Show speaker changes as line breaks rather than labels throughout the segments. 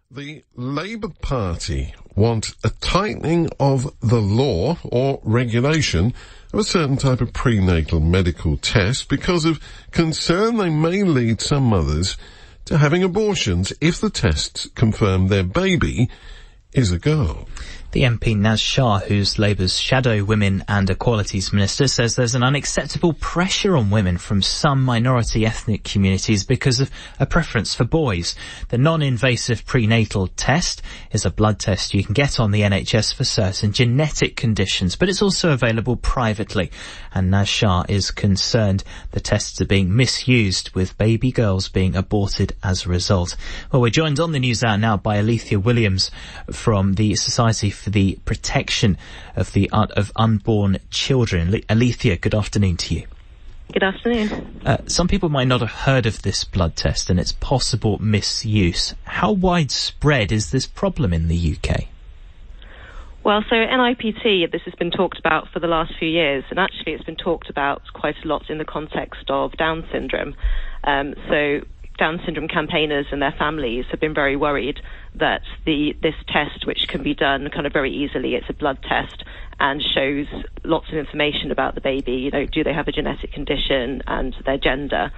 The Labour Party want a tightening of the law or regulation of a certain type of prenatal medical test because of concern they may lead some mothers to having abortions if the tests confirm their baby is a girl.
The MP Naz Shah, who's Labour's Shadow Women and Equalities Minister, says there's an unacceptable pressure on women from some minority ethnic communities because of a preference for boys. The non-invasive prenatal test is a blood test you can get on the NHS for certain genetic conditions, but it's also available privately. And Naz Shah is concerned the tests are being misused, with baby girls being aborted as a result. Well, we're joined on the News Hour now by Alithea Williams from the Society for the Protection of Unborn Children. Alithea, good afternoon to you.
Good afternoon.
Some people might not have heard of this blood test and its possible misuse. How widespread is this problem in the UK?
Well, so NIPT, this has been talked about for the last few years, and actually it's been talked about quite a lot in the context of Down syndrome. So Down syndrome campaigners and their families have been very worried that this test, which can be done kind of very easily, it's a blood test and shows lots of information about the baby, you know, do they have a genetic condition and their gender.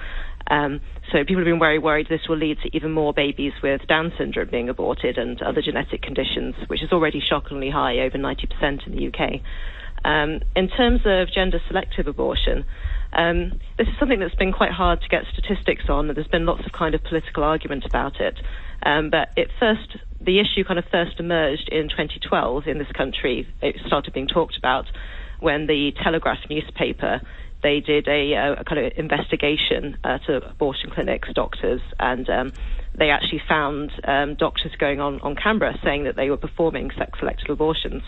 So people have been very worried this will lead to even more babies with Down syndrome being aborted and other genetic conditions, which is already shockingly high, over 90% in the UK. In terms of gender-selective abortion, this is something that's been quite hard to get statistics on, and there's been lots of kind of political argument about it. But the issue kind of first emerged in 2012 in this country. It started being talked about when the Telegraph newspaper, they did a kind of investigation to abortion clinics, doctors, and they actually found doctors going on camera saying that they were performing sex-selective abortions.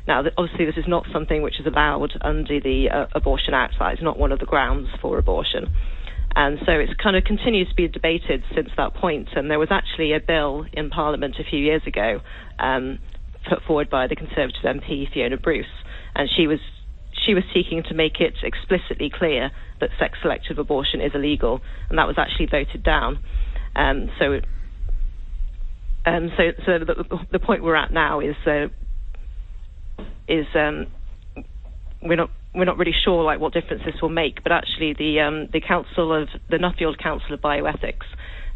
Now, obviously, this is not something which is allowed under the Abortion Act. That is not one of the grounds for abortion. And so it's kind of continued to be debated since that point. And there was actually a bill in Parliament a few years ago put forward by the Conservative MP, Fiona Bruce, and she was seeking to make it explicitly clear that sex-selective abortion is illegal, and that was actually voted down. So the point we're at now is we're not really sure like what difference this will make, but actually the Nuffield Council of Bioethics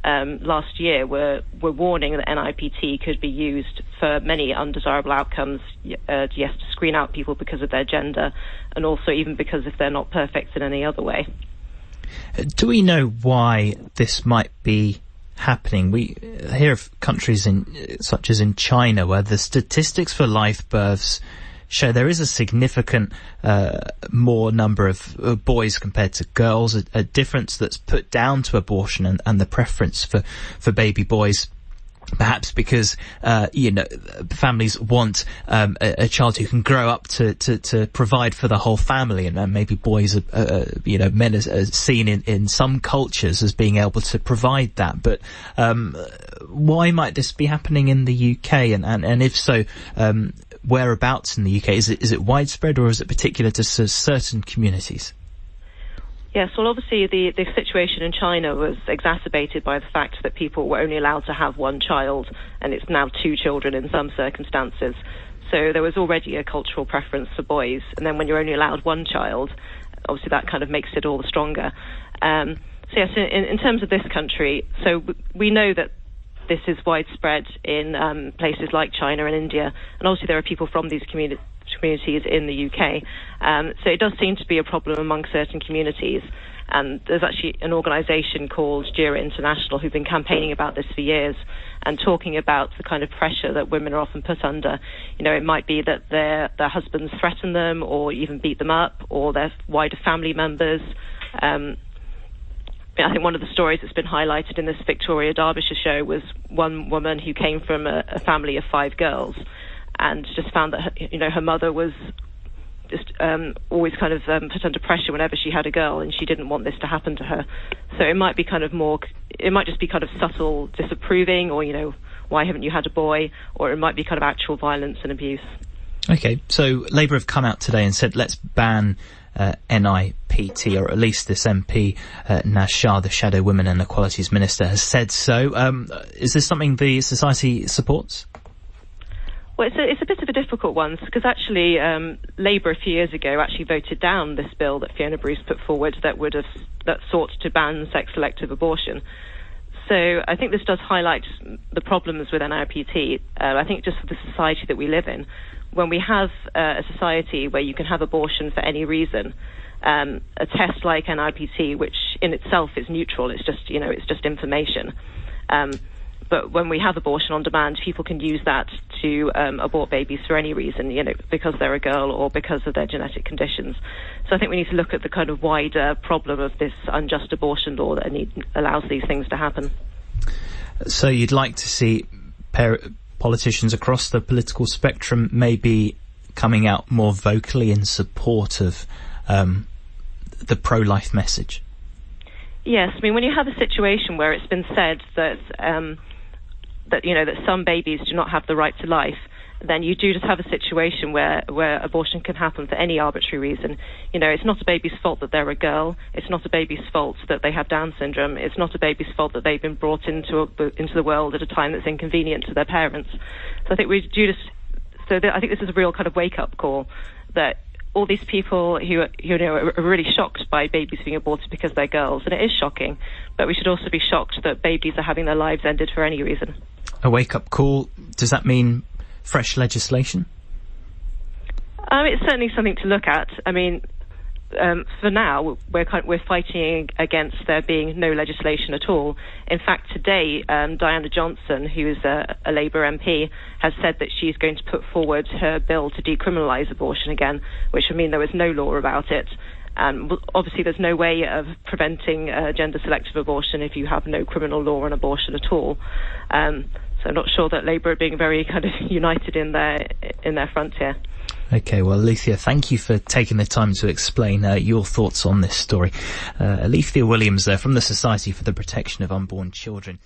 last year were warning that NIPT could be used for many undesirable outcomes, to screen out people because of their gender, and also even because if they're not perfect in any other way.
Do we know why this might be happening? We hear of countries such as in China where the statistics for live births show there is a significant more number of boys compared to girls, a difference that's put down to abortion and the preference for baby boys. Perhaps because, families want a child who can grow up to provide for the whole family, and maybe boys, men are seen in some cultures as being able to provide that. But why might this be happening in the UK? And if so, whereabouts in the UK? Is it widespread, or is it particular to certain communities?
Yes, well, obviously the situation in China was exacerbated by the fact that people were only allowed to have one child, and it's now two children in some circumstances. So there was already a cultural preference for boys, and then when you're only allowed one child, obviously that kind of makes it all the stronger. So yes, in terms of this country, so we know that this is widespread in places like China and India, and obviously there are people from these communities in the UK. So it does seem to be a problem among certain communities. And there's actually an organisation called JIRA International who've been campaigning about this for years and talking about the kind of pressure that women are often put under. You know, it might be that their husbands threaten them or even beat them up, or their wider family members. I think one of the stories that's been highlighted in this Victoria Derbyshire show was one woman who came from a family of 5 girls, and just found that her mother was just always kind of put under pressure whenever she had a girl, and she didn't want this to happen to her. So it might be it might just be kind of subtle disapproving, or why haven't you had a boy, or it might be kind of actual violence and abuse.
Okay, so Labour have come out today and said let's ban NIPT, or at least this MP, Naz Shah, the Shadow Women and Equalities Minister, has said so. Is this something the society supports?
Well, it's a bit of a difficult one, because actually Labour a few years ago actually voted down this bill that Fiona Bruce put forward that sought to ban sex-selective abortion. So I think this does highlight the problems with NIPT. I think just for the society that we live in, when we have a society where you can have abortion for any reason, a test like NIPT, which in itself is neutral, it's just information. But when we have abortion on demand, people can use that to abort babies for any reason, because they're a girl or because of their genetic conditions. So I think we need to look at the kind of wider problem of this unjust abortion law that allows these things to happen.
So you'd like to see politicians across the political spectrum maybe coming out more vocally in support of the pro-life message?
Yes, I mean, when you have a situation where it's been said that that some babies do not have the right to life, then you do just have a situation where abortion can happen for any arbitrary reason. It's not a baby's fault that they're a girl. It's not a baby's fault that they have Down syndrome. It's not a baby's fault that they've been brought into the world at a time that's inconvenient to their parents. So I think I think this is a real kind of wake-up call that all these people who are really shocked by babies being aborted because they're girls, and it is shocking, but we should also be shocked that babies are having their lives ended for any reason.
A wake-up call, does that mean fresh legislation?
It's certainly something to look at. I mean, for now, we're fighting against there being no legislation at all. In fact, today, Diana Johnson, who is a Labour MP, has said that she's going to put forward her bill to decriminalise abortion again, which would mean there was no law about it. And obviously, there's no way of preventing gender-selective abortion if you have no criminal law on abortion at all. So I'm not sure that Labour are being very kind of united in their front here.
Okay, well, Alithea, thank you for taking the time to explain your thoughts on this story. Alithea Williams there from the Society for the Protection of Unborn Children.